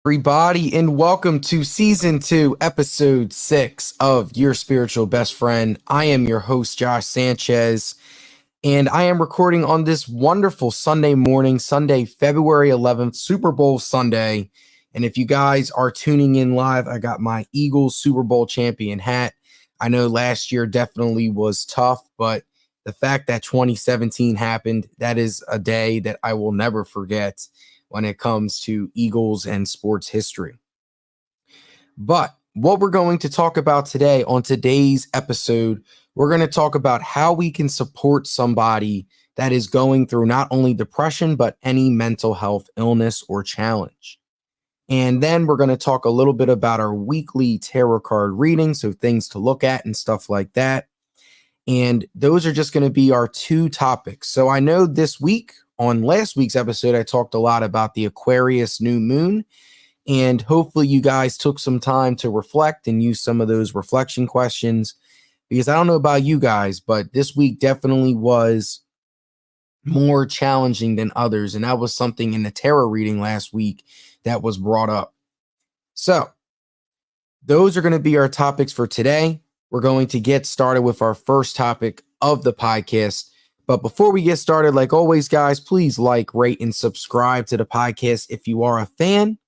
Everybody, and welcome to season 2, episode 6 of Your Spiritual Best Friend. I am your host, Josh Sanchez, and I am recording on this wonderful Sunday morning, Sunday, February 11th, Super Bowl Sunday. And if you guys are tuning in live, I got my Eagles Super Bowl champion hat. I know last year definitely was tough, but the fact that 2017 happened, that is a day that I will never forget when it comes to Eagles and sports history. But what we're going to talk about today on today's episode, we're going to talk about how we can support somebody that is going through not only depression, but any mental health illness or challenge. And then we're going to talk a little bit about our weekly tarot card reading, so things to look at and stuff like that. And those are just going to be our two topics. So I know this week, on last week's episode, I talked a lot about the Aquarius new moon, and hopefully you guys took some time to reflect and use some of those reflection questions, because I don't know about you guys, but this week definitely was more challenging than others. And that was something in the tarot reading last week that was brought up. So those are going to be our topics for today. We're going to get started with our first topic of the podcast. But before we get started, like always, guys, please like, rate, and subscribe to the podcast if you are a fan.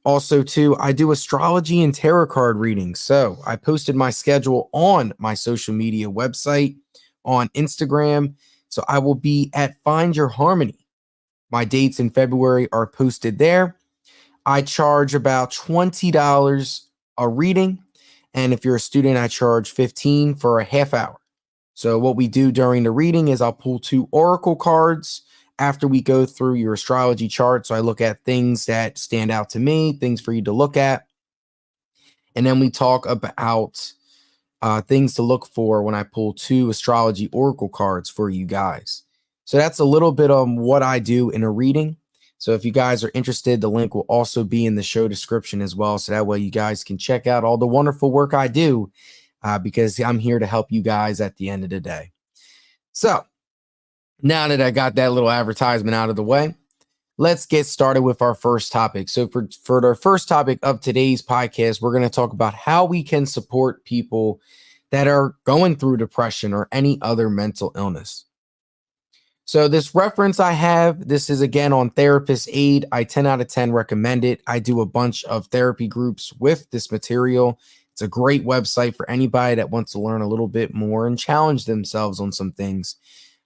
Also, too, I do astrology and tarot card readings. So I posted my schedule on my social media website on Instagram. So I will be at Find Your Harmony. My dates in February are posted there. I charge about $20 a reading. And if you're a student, I charge $15 for a half hour. So what we do during the reading is I'll pull 2 oracle cards after we go through your astrology chart. So I look at things that stand out to me, things for you to look at. And then we talk about things to look for when I pull 2 astrology oracle cards for you guys. So that's a little bit of what I do in a reading. So if you guys are interested, the link will also be in the show description as well. So that way you guys can check out all the wonderful work I do. Because I'm here to help you guys at the end of the day. So now that I got that little advertisement out of the way, let's get started with our first topic. So for our first topic of today's podcast, we're going to talk about how we can support people that are going through depression or any other mental illness. So this reference I have, this is again on Therapist Aid. I 10 out of 10 recommend it. I do a bunch of therapy groups with this material. It's a great website for anybody that wants to learn a little bit more and challenge themselves on some things.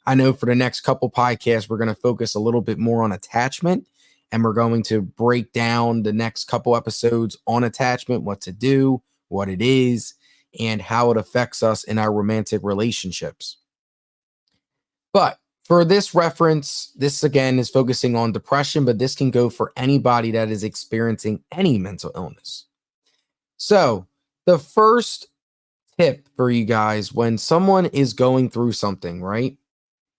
I know for the next couple podcasts, we're going to focus a little bit more on attachment, and we're going to break down the next couple episodes on attachment, what to do, what it is, and how it affects us in our romantic relationships. But for this reference, this again is focusing on depression, but this can go for anybody that is experiencing any mental illness. So the first tip for you guys when someone is going through something, right,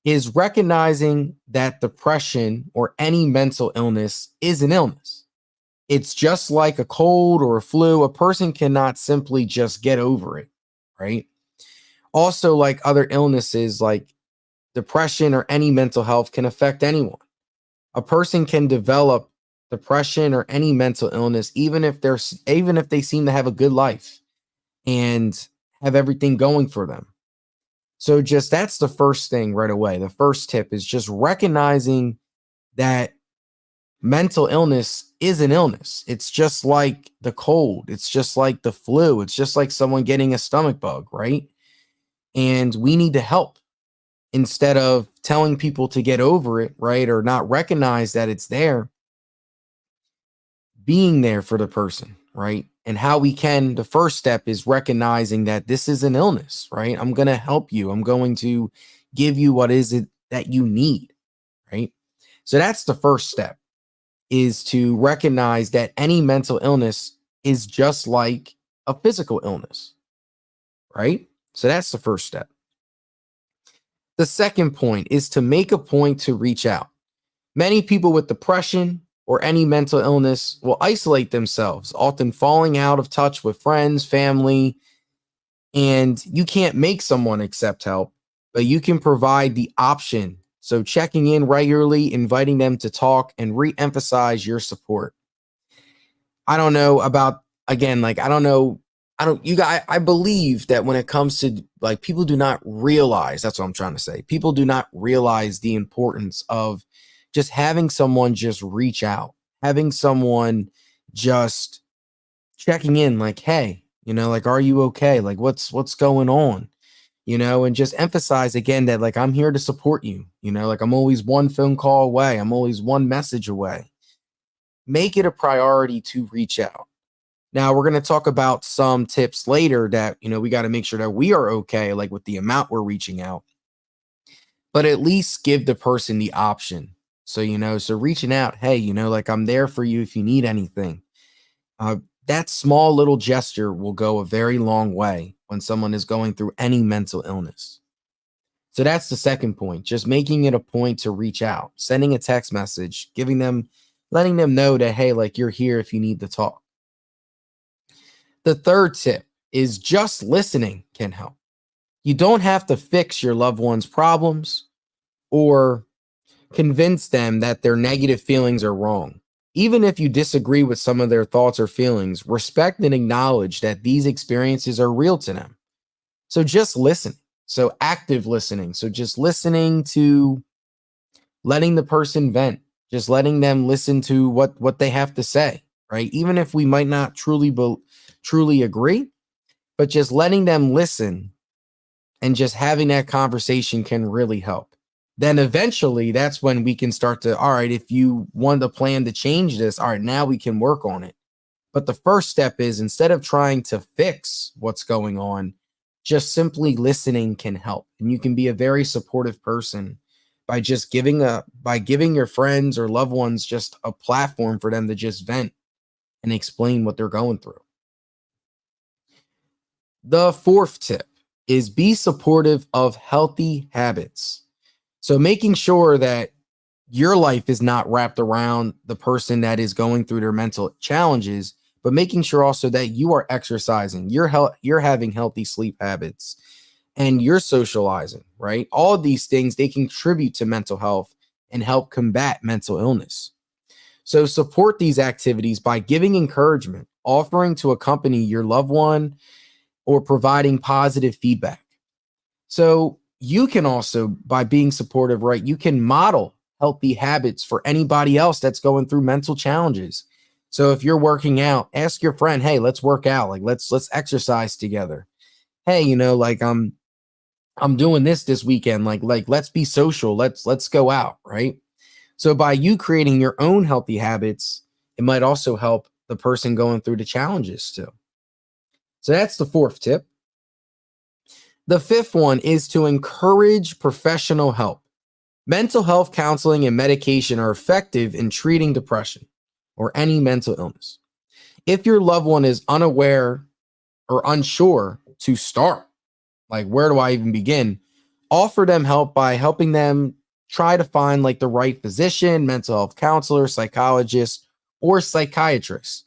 is recognizing that depression or any mental illness is an illness. It's just like a cold or a flu. A person cannot simply just get over it, right? Also, like other illnesses, like depression or any mental health can affect anyone. A person can develop depression or any mental illness even if they seem to have a good life and have everything going for them. So just that's the first thing right away. The first tip is just recognizing that mental illness is an illness. It's just like the cold. It's just like the flu. It's just like someone getting a stomach bug, right? And we need to help instead of telling people to get over it, right? Or not recognize that it's there. Being there for the person, right? And how we can, the first step is recognizing that this is an illness, right? I'm going to help you. I'm going to give you what is it that you need, right? So that's the first step, is to recognize that any mental illness is just like a physical illness, right? So that's the first step. The second point is to make a point to reach out. Many people with depression or any mental illness will isolate themselves, often falling out of touch with friends, family, and you can't make someone accept help, but you can provide the option. So checking in regularly, inviting them to talk, and re-emphasize your support. I don't know about, again, like, I don't know. You guys, I believe that when it comes to, like, people do not realize, that's what I'm trying to say. People do not realize the importance of just having someone just reach out, having someone just checking in, like, hey, like, are you okay? Like, what's going on? And just emphasize again that, like, I'm here to support you. Like, I'm always one phone call away. I'm always one message away. Make it a priority to reach out. Now, we're going to talk about some tips later that, we got to make sure that we are okay, like with the amount we're reaching out, but at least give the person the option. So reaching out, hey, like, I'm there for you if you need anything. That small little gesture will go a very long way when someone is going through any mental illness. So that's the second point, just making it a point to reach out, sending a text message, letting them know that, hey, like, you're here if you need to talk. The third tip is just listening can help. You don't have to fix your loved one's problems or convince them that their negative feelings are wrong. Even if you disagree with some of their thoughts or feelings, respect and acknowledge that these experiences are real to them. So just listen. So active listening. So just listening to letting the person vent, just letting them listen to what they have to say, right? Even if we might not truly agree, but just letting them listen and just having that conversation can really help. Then eventually that's when we can start to, all right, if you want a plan to change this, all right, now we can work on it. But the first step is, instead of trying to fix what's going on, just simply listening can help. And you can be a very supportive person by just giving your friends or loved ones just a platform for them to just vent and explain what they're going through. The fourth tip is be supportive of healthy habits. So making sure that your life is not wrapped around the person that is going through their mental challenges, but making sure also that you are exercising, you're having healthy sleep habits, and you're socializing, right? All of these things, they contribute to mental health and help combat mental illness. So support these activities by giving encouragement, offering to accompany your loved one, or providing positive feedback. So you can also, by being supportive, right, you can model healthy habits for anybody else that's going through mental challenges. So if you're working out, ask your friend, hey, let's work out. Like, let's exercise together. Hey, like, I'm doing this weekend. Like, let's be social. Let's go out, right? So by you creating your own healthy habits, it might also help the person going through the challenges too. So that's the fourth tip. The fifth one is to encourage professional help. Mental health counseling and medication are effective in treating depression or any mental illness. If your loved one is unaware or unsure to start, like, where do I even begin? Offer them help by helping them try to find, like, the right physician, mental health counselor, psychologist, or psychiatrist.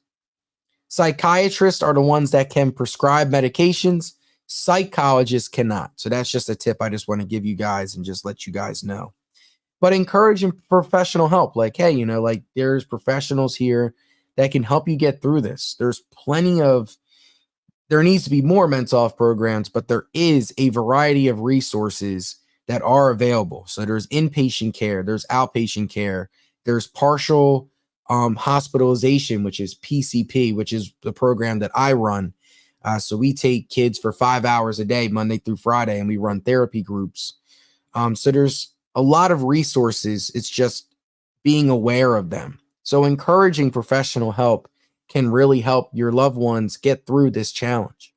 Psychiatrists are the ones that can prescribe medications. Psychologists cannot. So that's just a tip I just want to give you guys and just let you guys know. But encouraging professional help, like, hey, like, there's professionals here that can help you get through this. There needs to be more mental health programs, but there is a variety of resources that are available. So there's inpatient care, there's outpatient care, there's partial hospitalization, which is PCP, which is the program that I run. So we take kids for 5 hours a day, Monday through Friday, and we run therapy groups. So there's a lot of resources. It's just being aware of them. So encouraging professional help can really help your loved ones get through this challenge.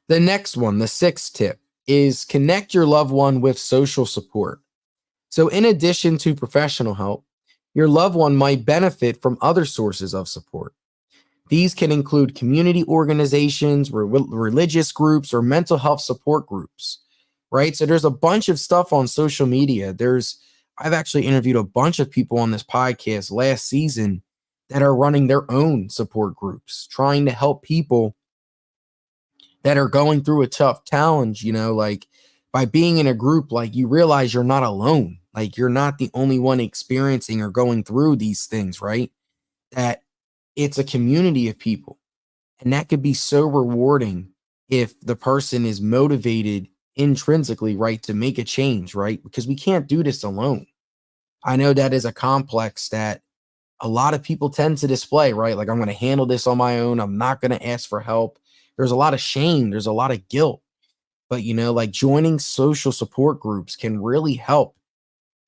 The next one, the sixth tip, is connect your loved one with social support. So in addition to professional help, your loved one might benefit from other sources of support. These can include community organizations, religious groups, or mental health support groups, right? So there's a bunch of stuff on social media. I've actually interviewed a bunch of people on this podcast last season that are running their own support groups, trying to help people that are going through a tough challenge, like, by being in a group, like, you realize you're not alone. Like, you're not the only one experiencing or going through these things, right? That It's a community of people. And that could be so rewarding if the person is motivated intrinsically, right, to make a change, right? Because we can't do this alone. I know that is a complex that a lot of people tend to display, right? Like, I'm going to handle this on my own. I'm not going to ask for help. There's a lot of shame, there's a lot of guilt. But, like joining social support groups can really help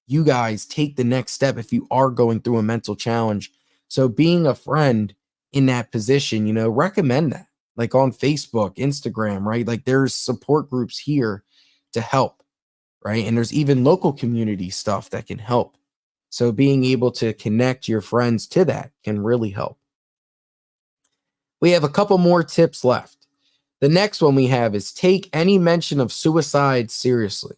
you guys take the next step if you are going through a mental challenge. So, being a friend in that position, recommend that, like on Facebook, Instagram, right? Like, there's support groups here to help, right? And there's even local community stuff that can help. So being able to connect your friends to that can really help. We have a couple more tips left. The next one we have is take any mention of suicide seriously.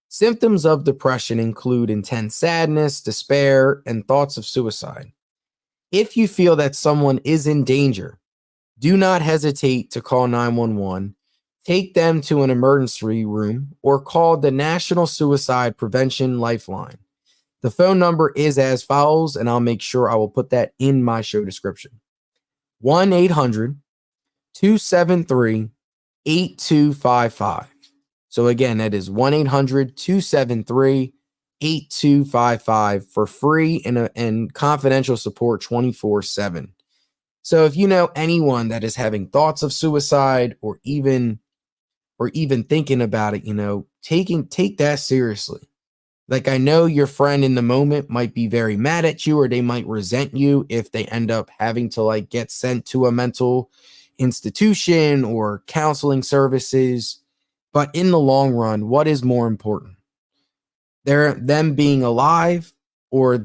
Symptoms of depression include intense sadness, despair, and thoughts of suicide. If you feel that someone is in danger, do not hesitate to call 911, take them to an emergency room, or call the National Suicide Prevention Lifeline. The phone number is as follows, and I'll make sure I will put that in my show description. 1-800-273-8255. So again, that is 1-800-273-8255 for free and confidential support 24/7. So if you know anyone that is having thoughts of suicide or even thinking about it, take that seriously. Like, I know your friend in the moment might be very mad at you, or they might resent you if they end up having to like get sent to a mental institution or counseling services. But in the long run, what is more important? Them being alive, or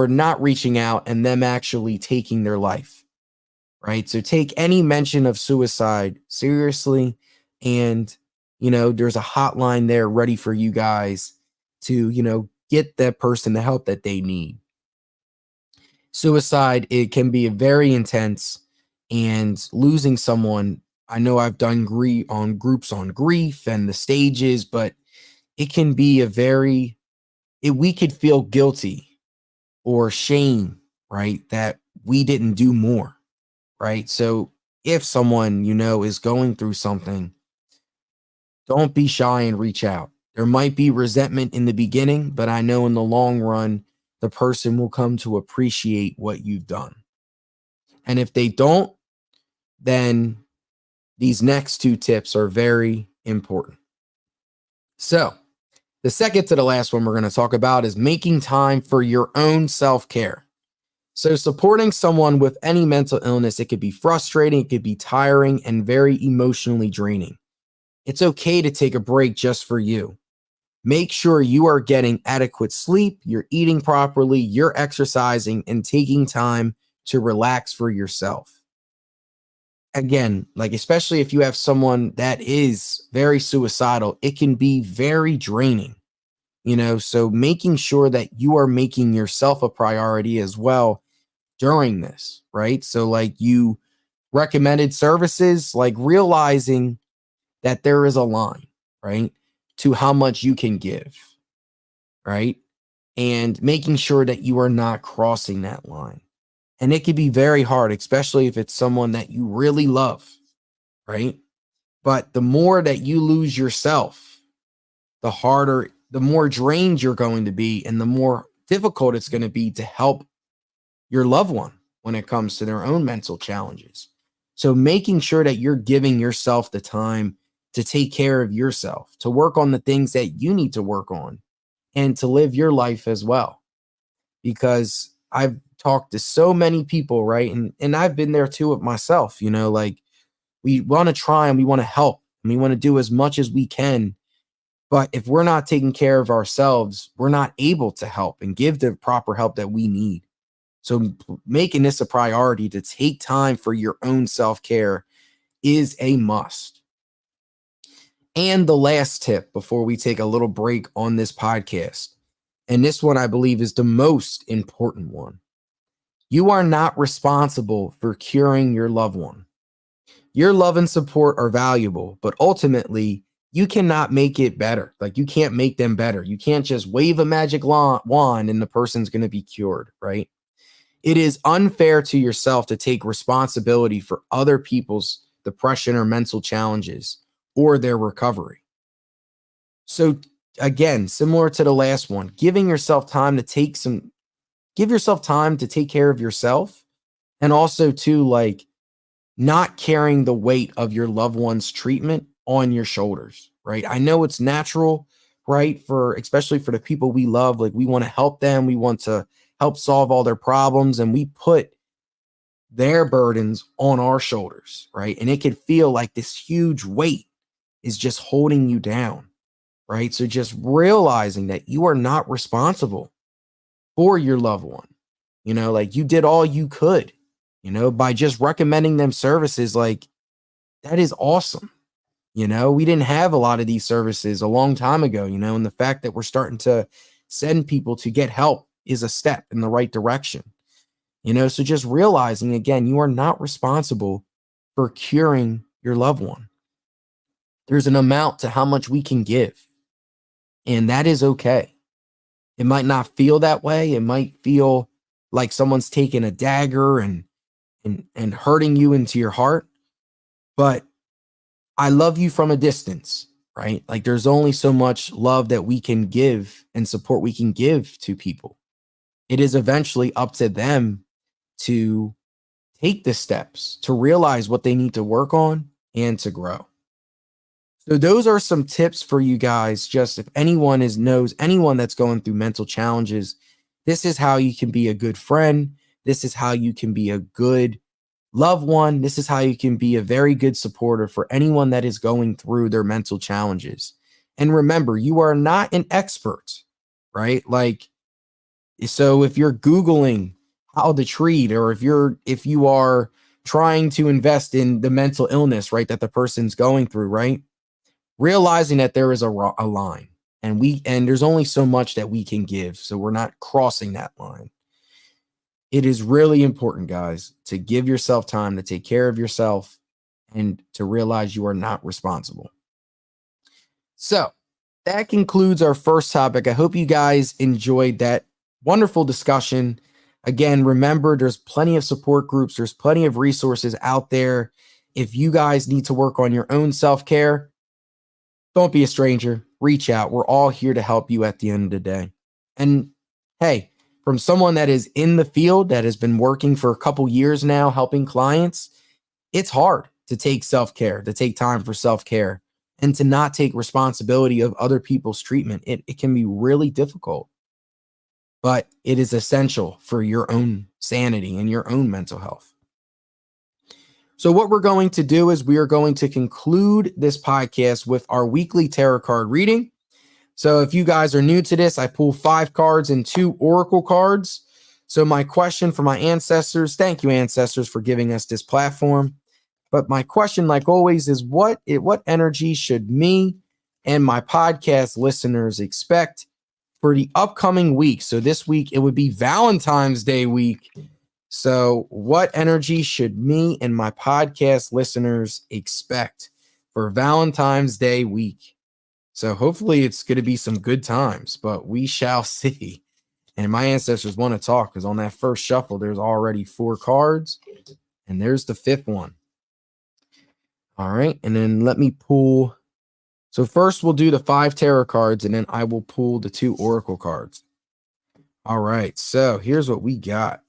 not reaching out and them actually taking their life, right? So take any mention of suicide seriously. And, there's a hotline there ready for you guys to, get that person the help that they need. Suicide, it can be very intense, and losing someone, I know I've done groups on grief and the stages, but it can be we could feel guilty or shame, right? That we didn't do more, right? So if someone, is going through something, don't be shy and reach out. There might be resentment in the beginning, but I know in the long run, the person will come to appreciate what you've done. And if they don't, then these next two tips are very important. So the second to the last one we're going to talk about is making time for your own self-care. So supporting someone with any mental illness, it could be frustrating, it could be tiring, and very emotionally draining. It's okay to take a break just for you. Make sure you are getting adequate sleep, you're eating properly, you're exercising, and taking time to relax for yourself. Again, like, especially if you have someone that is very suicidal, it can be very draining, so making sure that you are making yourself a priority as well during this, right? So like, you recommended services, like realizing that there is a line, right, to how much you can give, right? And making sure that you are not crossing that line. And it can be very hard, especially if it's someone that you really love, right? But the more that you lose yourself, the more drained you're going to be, and the more difficult it's going to be to help your loved one when it comes to their own mental challenges. So making sure that you're giving yourself the time to take care of yourself, to work on the things that you need to work on, and to live your life as well. Because I've talked to so many people, right? And I've been there too with myself, like, we want to try and we want to help and we want to do as much as we can. But if we're not taking care of ourselves, we're not able to help and give the proper help that we need. So making this a priority to take time for your own self-care is a must. And the last tip before we take a little break on this podcast, and this one I believe is the most important one. You are not responsible for curing your loved one. Your love and support are valuable, but ultimately, you cannot make it better. Like, you can't make them better. You can't just wave a magic wand and the person's going to be cured, right? It is unfair to yourself to take responsibility for other people's depression or mental challenges or their recovery. So again, similar to the last one, give yourself time to take care of yourself, and also to like not carrying the weight of your loved one's treatment on your shoulders, right? I know it's natural, right? Especially for the people we love, like we want to help them, we want to help solve all their problems, and we put their burdens on our shoulders, right? And it could feel like this huge weight is just holding you down, right? So just realizing that you are not responsible for your loved one. Like you did all you could, by just recommending them services. Like that is awesome. We didn't have a lot of these services a long time ago, and the fact that we're starting to send people to get help is a step in the right direction. So just realizing, again, you are not responsible for curing your loved one. There's an amount to how much we can give, and that is okay. It might not feel that way. It might feel like someone's taking a dagger and hurting you into your heart, but I love you from a distance, right? Like there's only so much love that we can give and support we can give to people. It is eventually up to them to take the steps to realize what they need to work on and to grow. So those are some tips for you guys. Just if anyone knows anyone that's going through mental challenges, this is how you can be a good friend. This is how you can be a good loved one. This is how you can be a very good supporter for anyone that is going through their mental challenges. And remember, you are not an expert, right? Like, so if you're Googling how to treat, or if you are trying to invest in the mental illness, right, that the person's going through, right? Realizing that there is a line, and there's only so much that we can give. So we're not crossing that line. It is really important, guys, to give yourself time to take care of yourself and to realize you are not responsible. So that concludes our first topic. I hope you guys enjoyed that wonderful discussion. Again, remember, there's plenty of support groups. There's plenty of resources out there. If you guys need to work on your own self-care, don't be a stranger. Reach out. We're all here to help you at the end of the day. And hey, from someone that is in the field, that has been working for a couple years now, helping clients, it's hard to take self-care, to take time for self-care, and to not take responsibility of other people's treatment. It can be really difficult, but it is essential for your own sanity and your own mental health. So what we're going to do is we are going to conclude this podcast with our weekly tarot card reading. So if you guys are new to this, I pull 5 cards and 2 oracle cards. So my question for my ancestors, thank you, ancestors, for giving us this platform. But my question, like always, is what energy should me and my podcast listeners expect for the upcoming week? So this week, it would be Valentine's Day week. So what energy should me and my podcast listeners expect for Valentine's Day week? So hopefully it's going to be some good times, but we shall see. And my ancestors want to talk because on that first shuffle, there's already 4 cards, and there's the 5th one. All right. And then let me pull. So first we'll do the 5 tarot cards, and then I will pull the 2 oracle cards. All right. So here's what we got.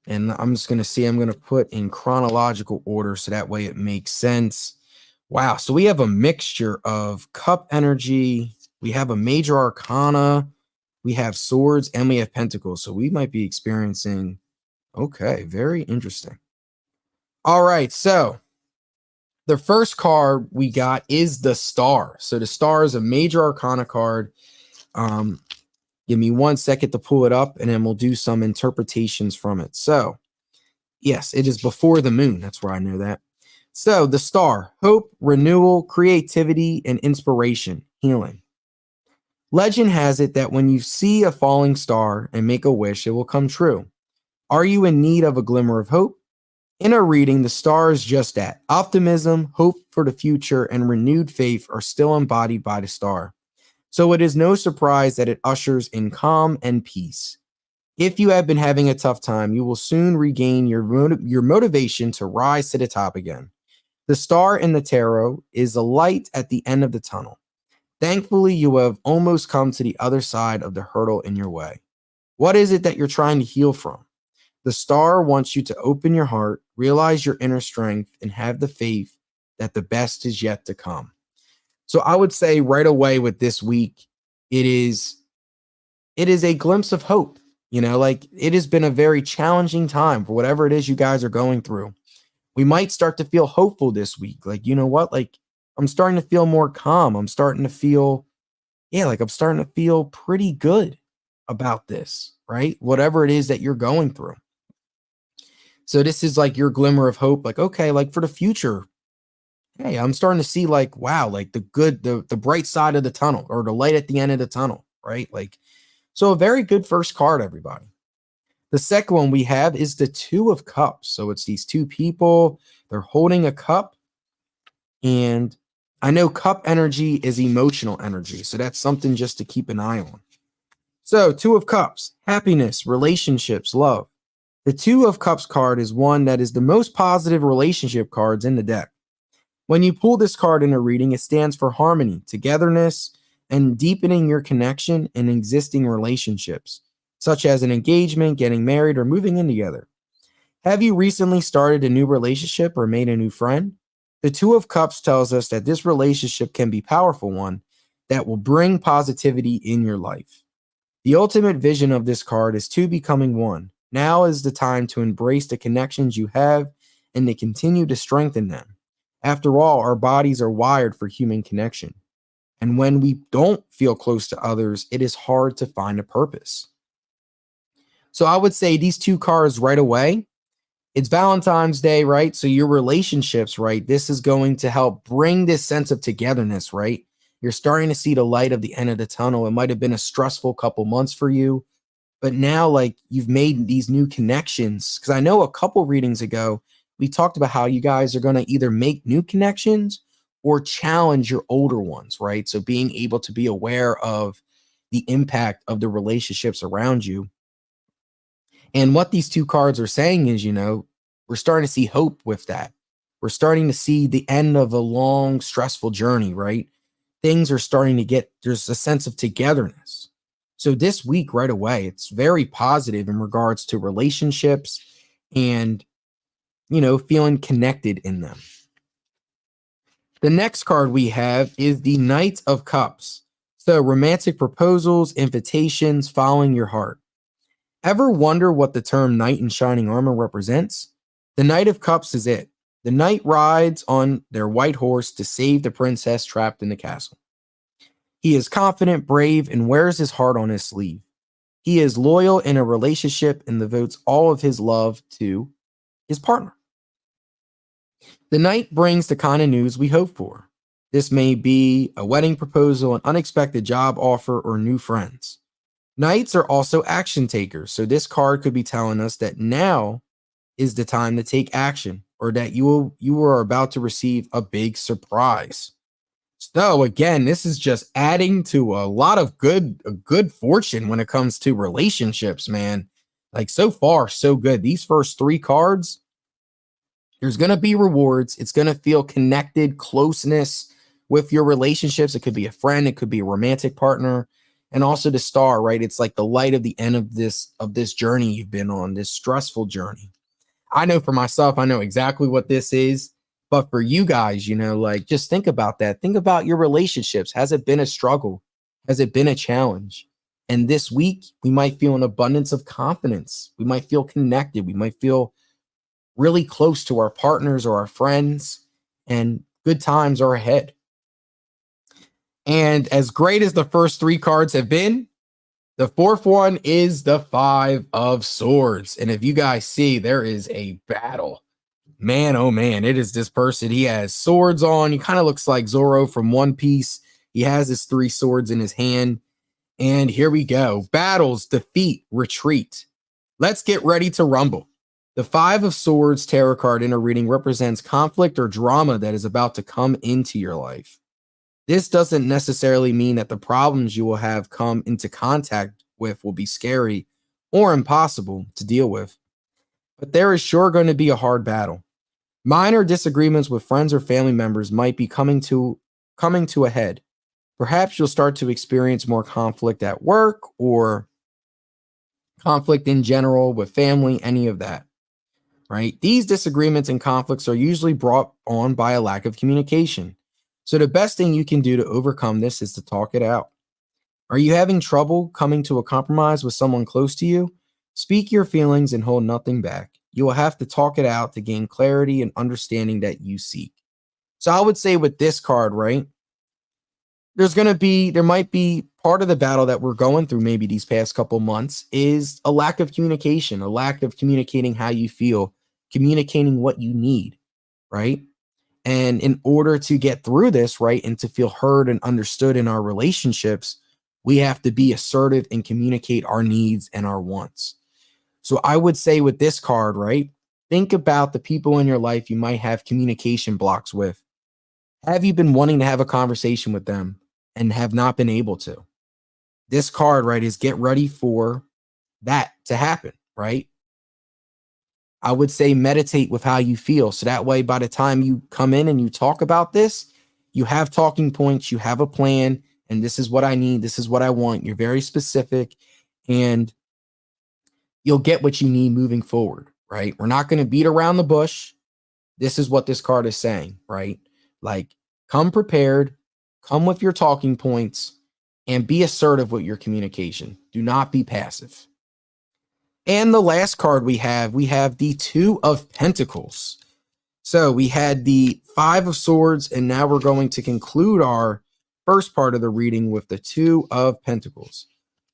And I'm just going to put in chronological order so that way it makes sense. Wow. So we have a mixture of cup energy. We have a major arcana. We have swords, and we have pentacles. So we might be experiencing. Okay. Very interesting. All right. So the first card we got is the Star. So the Star is a major arcana card. Give me 1 second to pull it up, and then we'll do some interpretations from it. So yes, it is before the moon. That's where I know that. So the Star, hope, renewal, creativity, and inspiration, healing. Legend has it that when you see a falling star and make a wish, it will come true. Are you in need of a glimmer of hope? In our reading, the Star is just that. Optimism, hope for the future, and renewed faith are still embodied by the Star. So it is no surprise that it ushers in calm and peace. If you have been having a tough time, you will soon regain your motivation to rise to the top again. The star in the tarot is a light at the end of the tunnel. Thankfully, you have almost come to the other side of the hurdle in your way. What is it that you're trying to heal from? The star wants you to open your heart, realize your inner strength, and have the faith that the best is yet to come. So I would say right away with this week, it is a glimpse of hope. Like it has been a very challenging time for whatever it is you guys are going through. We might start to feel hopeful this week. Like, you know what? Like I'm starting to feel more calm. I'm starting to feel, I'm starting to feel pretty good about this, right? Whatever it is that you're going through. So this is like your glimmer of hope. Like, okay, like for the future, hey, I'm starting to see like, wow, like the bright side of the tunnel or the light at the end of the tunnel, right? Like, so a very good first card, everybody. The second one we have is the Two of Cups. So it's these two people, they're holding a cup. And I know cup energy is emotional energy. So that's something just to keep an eye on. So Two of Cups, happiness, relationships, love. The Two of Cups card is one that is the most positive relationship cards in the deck. When you pull this card in a reading, it stands for harmony, togetherness, and deepening your connection in existing relationships, such as an engagement, getting married, or moving in together. Have you recently started a new relationship or made a new friend? The Two of Cups tells us that this relationship can be a powerful one that will bring positivity in your life. The ultimate vision of this card is two becoming one. Now is the time to embrace the connections you have and to continue to strengthen them. After all, our bodies are wired for human connection. And when we don't feel close to others, it is hard to find a purpose. So I would say these two cards right away. It's Valentine's Day, right? So your relationships, right? This is going to help bring this sense of togetherness, right? You're starting to see the light of the end of the tunnel. It might have been a stressful couple months for you, but now like you've made these new connections. Because I know a couple readings ago, we talked about how you guys are going to either make new connections or challenge your older ones, right? So being able to be aware of the impact of the relationships around you. And what these two cards are saying is, we're starting to see hope with that. We're starting to see the end of a long, stressful journey, right? Things are starting to there's a sense of togetherness. So this week right away, it's very positive in regards to relationships and, feeling connected in them. The next card we have is the Knight of Cups. So romantic proposals, invitations, following your heart. Ever wonder what the term knight in shining armor represents? The Knight of Cups is it. The knight rides on their white horse to save the princess trapped in the castle. He is confident, brave, and wears his heart on his sleeve. He is loyal in a relationship and devotes all of his love to his partner. The knight brings the kind of news we hope for. This may be a wedding proposal, an unexpected job offer, or new friends. Knights are also action takers, so this card could be telling us that now is the time to take action, or that you are about to receive a big surprise. So again, this is just adding to a lot of good fortune when it comes to relationships, man. Like so far, so good. These first three cards, there's going to be rewards. It's going to feel connected, closeness with your relationships. It could be a friend, it could be a romantic partner. And also the star, right? It's like the light of the end of this journey you've been on, this stressful journey. I know for myself, I know exactly what this is. But for you guys, like just think about that. Think about your relationships. Has it been a struggle? Has it been a challenge? And this week, we might feel an abundance of confidence. We might feel connected. We might feel really close to our partners or our friends, and good times are ahead. And as great as the first three cards have been, the fourth one is the Five of Swords. And if you guys see, there is a battle. Man, oh man, it is this person. He has swords on. He kind of looks like Zorro from One Piece. He has his three swords in his hand. And here we go. Battles, defeat, retreat. Let's get ready to rumble. The Five of Swords tarot card in a reading represents conflict or drama that is about to come into your life. This doesn't necessarily mean that the problems you will have come into contact with will be scary or impossible to deal with. But there is sure going to be a hard battle. Minor disagreements with friends or family members might be coming to a head. Perhaps you'll start to experience more conflict at work or conflict in general with family, any of that, right? These disagreements and conflicts are usually brought on by a lack of communication. So the best thing you can do to overcome this is to talk it out. Are you having trouble coming to a compromise with someone close to you? Speak your feelings and hold nothing back. You will have to talk it out to gain clarity and understanding that you seek. So I would say with this card, right? There might be part of the battle that we're going through maybe these past couple months is a lack of communication, a lack of communicating how you feel, communicating what you need, right? And in order to get through this, right, and to feel heard and understood in our relationships, we have to be assertive and communicate our needs and our wants. So I would say with this card, right, think about the people in your life you might have communication blocks with. Have you been wanting to have a conversation with them and have not been able to? This card, right, is get ready for that to happen, right? I would say meditate with how you feel. So that way, by the time you come in and you talk about this, you have talking points, you have a plan, and this is what I need, this is what I want. You're very specific, and you'll get what you need moving forward, right? We're not going to beat around the bush. This is what this card is saying, right? Like, come prepared, come with your talking points, and be assertive with your communication. Do not be passive. And the last card we have the Two of Pentacles. So we had the Five of Swords, and now we're going to conclude our first part of the reading with the Two of Pentacles.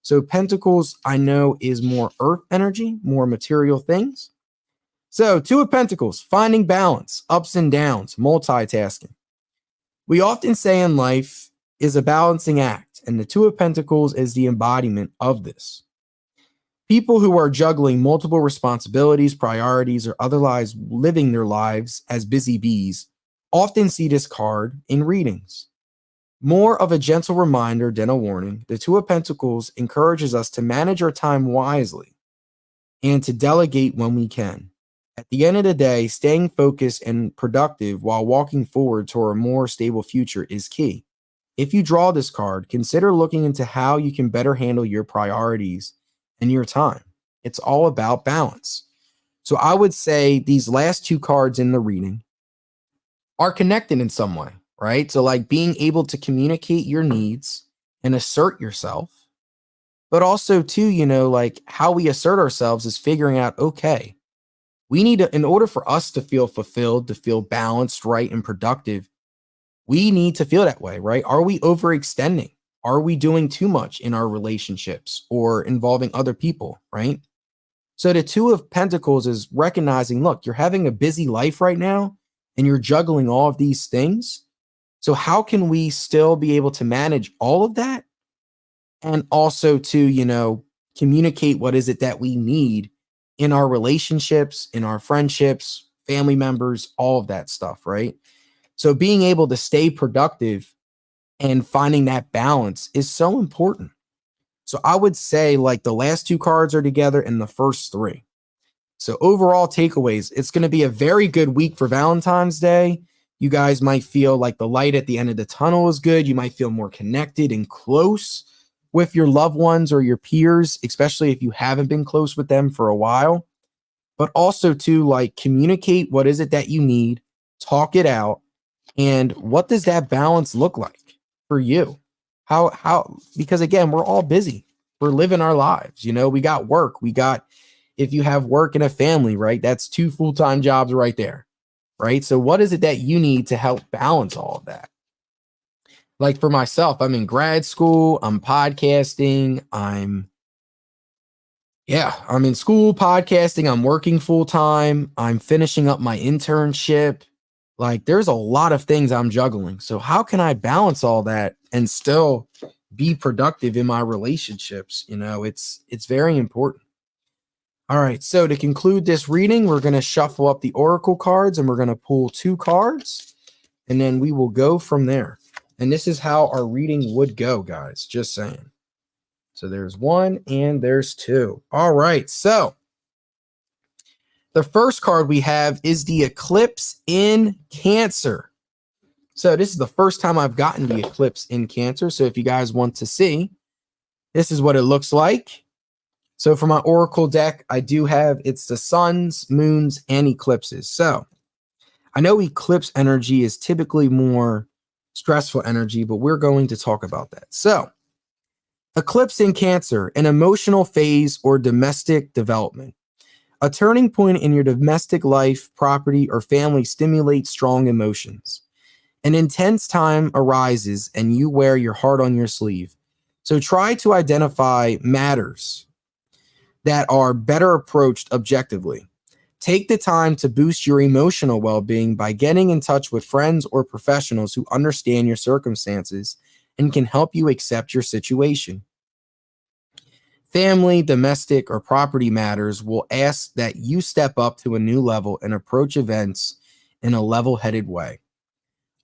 So Pentacles, I know, is more earth energy, more material things. So Two of Pentacles, finding balance, ups and downs, multitasking. We often say in life is a balancing act, and the Two of Pentacles is the embodiment of this. People who are juggling multiple responsibilities, priorities, or otherwise living their lives as busy bees often see this card in readings. More of a gentle reminder than a warning, the Two of Pentacles encourages us to manage our time wisely and to delegate when we can. At the end of the day, staying focused and productive while walking forward toward a more stable future is key. If you draw this card, consider looking into how you can better handle your priorities and your time. It's all about balance. So I would say these last two cards in the reading are connected in some way, right? So like being able to communicate your needs and assert yourself, but also too, like how we assert ourselves is figuring out, okay, we need to, in order for us to feel fulfilled, to feel balanced, right, and productive, we need to feel that way, right? Are we overextending? Are we doing too much in our relationships or involving other people, right? So the Two of Pentacles is recognizing, look, you're having a busy life right now and you're juggling all of these things. So how can we still be able to manage all of that? And also to, communicate what is it that we need in our relationships, in our friendships, family members, all of that stuff, right? So being able to stay productive and finding that balance is so important. So I would say like the last two cards are together and the first three. So overall takeaways, it's going to be a very good week for Valentine's Day. You guys might feel like the light at the end of the tunnel is good. You might feel more connected and close with your loved ones or your peers, especially if you haven't been close with them for a while. But also to like communicate what is it that you need, talk it out, and what does that balance look like for you? How because again, we're all busy. We're living our lives. We got work. If you have work and a family, right? That's two full-time jobs right there, right? So what is it that you need to help balance all of that? Like for myself, I'm in grad school, I'm podcasting, I'm in school podcasting, I'm working full-time, I'm finishing up my internship. Like there's a lot of things I'm juggling. So how can I balance all that and still be productive in my relationships? It's very important. All right. So to conclude this reading, we're going to shuffle up the oracle cards and we're going to pull two cards and then we will go from there. And this is how our reading would go, guys. Just saying. So there's 1 and there's 2. All right. So the first card we have is the eclipse in Cancer. So this is the first time I've gotten the eclipse in Cancer. So if you guys want to see, this is what it looks like. So for my Oracle deck, I do have, it's the suns, moons, and eclipses. So I know eclipse energy is typically more stressful energy, but we're going to talk about that. So eclipse in Cancer, an emotional phase or domestic development. A turning point in your domestic life, property, or family stimulates strong emotions. An intense time arises and you wear your heart on your sleeve. So try to identify matters that are better approached objectively. Take the time to boost your emotional well-being by getting in touch with friends or professionals who understand your circumstances and can help you accept your situation. Family, domestic, or property matters will ask that you step up to a new level and approach events in a level-headed way.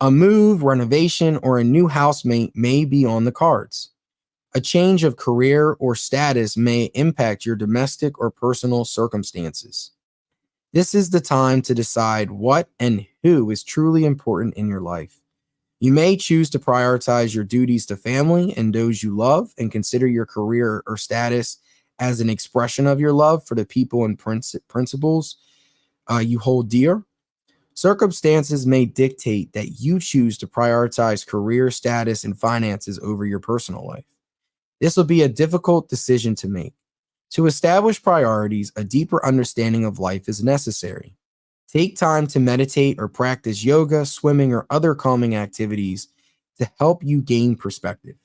A move, renovation, or a new housemate may be on the cards. A change of career or status may impact your domestic or personal circumstances. This is the time to decide what and who is truly important in your life. You may choose to prioritize your duties to family and those you love and consider your career or status as an expression of your love for the people and principles you hold dear. Circumstances may dictate that you choose to prioritize career status and finances over your personal life. This will be a difficult decision to make. To establish priorities, a deeper understanding of life is necessary. Take time to meditate or practice yoga, swimming, or other calming activities to help you gain perspective.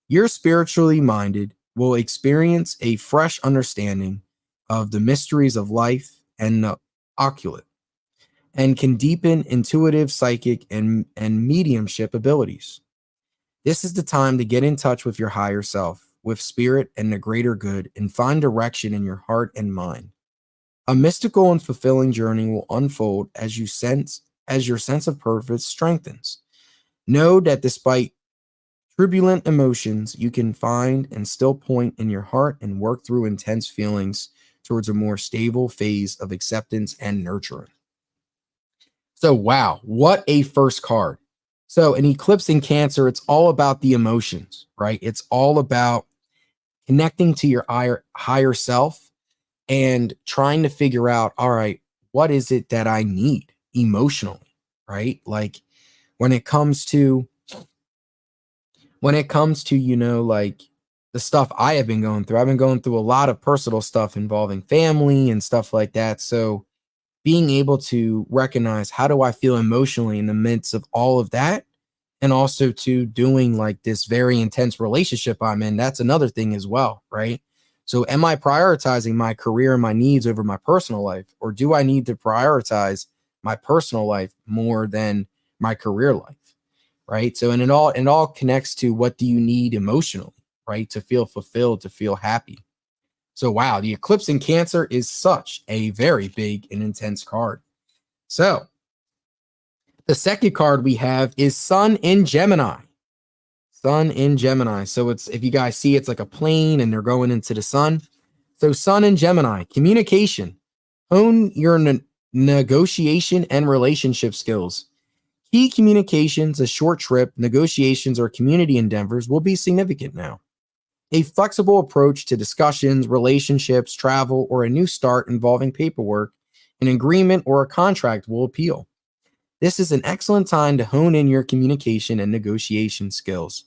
Your spiritually minded will experience a fresh understanding of the mysteries of life and the occult, and can deepen intuitive, psychic, and mediumship abilities. This is the time to get in touch with your higher self, with spirit and the greater good, and find direction in your heart and mind. A mystical and fulfilling journey will unfold as your sense of purpose strengthens. Know that despite turbulent emotions, you can find and still point in your heart and work through intense feelings towards a more stable phase of acceptance and nurturing. So, wow, what a first card. So an eclipse in Cancer, it's all about the emotions, right? It's all about connecting to your higher self and trying to figure out, all right, what is it that I need emotionally, right? Like when it comes to, like the stuff I have been going through, I've been going through a lot of personal stuff involving family and stuff like that. So being able to recognize how do I feel emotionally in the midst of all of that, and also to doing like this very intense relationship I'm in, that's another thing as well, right? So am I prioritizing my career and my needs over my personal life, or do I need to prioritize my personal life more than my career life, right? So and it all connects to what do you need emotionally, right? To feel fulfilled, to feel happy. So, wow, the eclipse in Cancer is such a very big and intense card. So, the second card we have is Sun in Gemini. Sun in Gemini. So, it's if you guys see, it's like a plane and they're going into the sun. So, Sun in Gemini, communication. Hone your negotiation and relationship skills. Key communications, a short trip, negotiations, or community endeavors will be significant now. A flexible approach to discussions, relationships, travel, or a new start involving paperwork, an agreement, or a contract will appeal. This is an excellent time to hone in your communication and negotiation skills.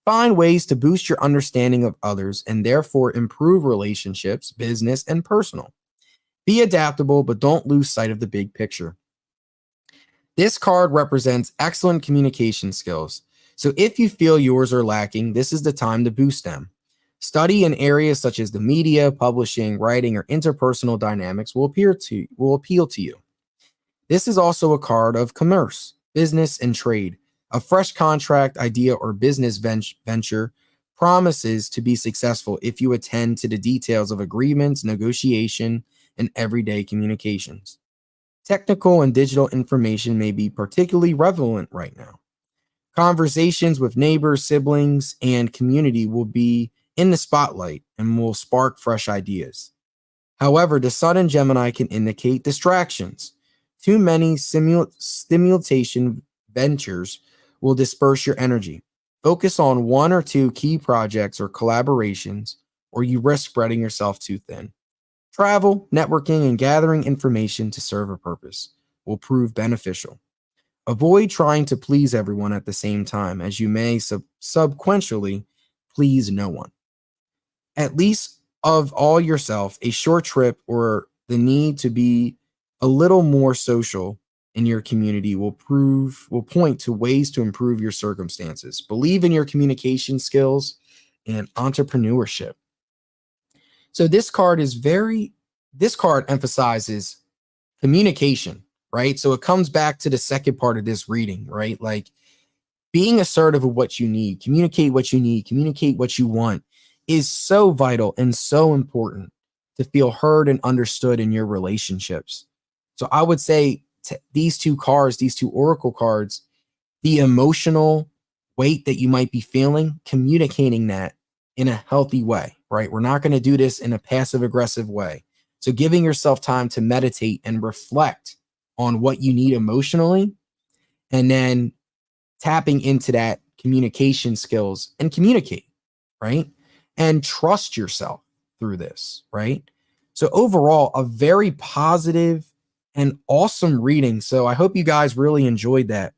Find ways to boost your understanding of others and therefore improve relationships, business, and personal. Be adaptable, but don't lose sight of the big picture. This card represents excellent communication skills. So if you feel yours are lacking, this is the time to boost them. Study in areas such as the media, publishing, writing, or interpersonal dynamics will appeal to you. This is also a card of commerce, business, and trade. A fresh contract, idea, or business venture promises to be successful if you attend to the details of agreements, negotiation, and everyday communications. Technical and digital information may be particularly relevant right now. Conversations with neighbors, siblings, and community will be in the spotlight and will spark fresh ideas. However, the Sun in Gemini can indicate distractions. Too many stimulation ventures will disperse your energy. Focus on one or two key projects or collaborations, or you risk spreading yourself too thin. Travel, networking, and gathering information to serve a purpose will prove beneficial. Avoid trying to please everyone at the same time, as you may subsequently please no one. At least of all yourself, a short trip or the need to be a little more social in your community will point to ways to improve your circumstances. Believe in your communication skills and entrepreneurship. So this card emphasizes communication, right? So it comes back to the second part of this reading, right? Like being assertive of what you need, communicate what you want is so vital and so important to feel heard and understood in your relationships. So I would say these two oracle cards, the emotional weight that you might be feeling, communicating that in a healthy way, right? We're not going to do this in a passive aggressive way. So giving yourself time to meditate and reflect on what you need emotionally, and then tapping into that communication skills and communicate, right? And trust yourself through this, right? So overall, a very positive and awesome reading. So I hope you guys really enjoyed that.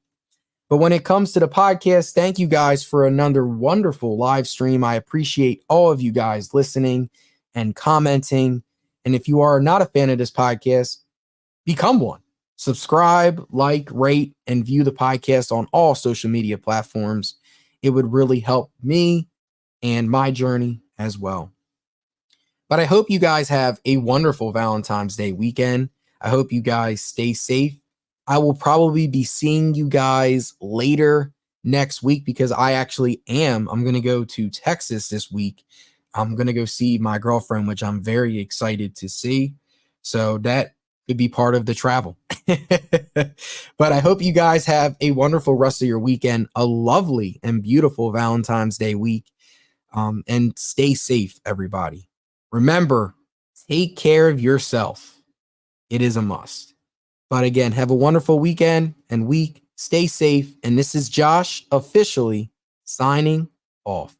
But when it comes to the podcast, thank you guys for another wonderful live stream. I appreciate all of you guys listening and commenting. And if you are not a fan of this podcast, become one. Subscribe, like, rate, and view the podcast on all social media platforms. It would really help me and my journey as well. But I hope you guys have a wonderful Valentine's Day weekend. I hope you guys stay safe. I will probably be seeing you guys later next week because I'm going to go to Texas this week. I'm going to go see my girlfriend, which I'm very excited to see. So that could be part of the travel. But I hope you guys have a wonderful rest of your weekend, a lovely and beautiful Valentine's Day week, and stay safe, everybody. Remember, take care of yourself. It is a must. But again, have a wonderful weekend and week. Stay safe. And this is Josh officially signing off.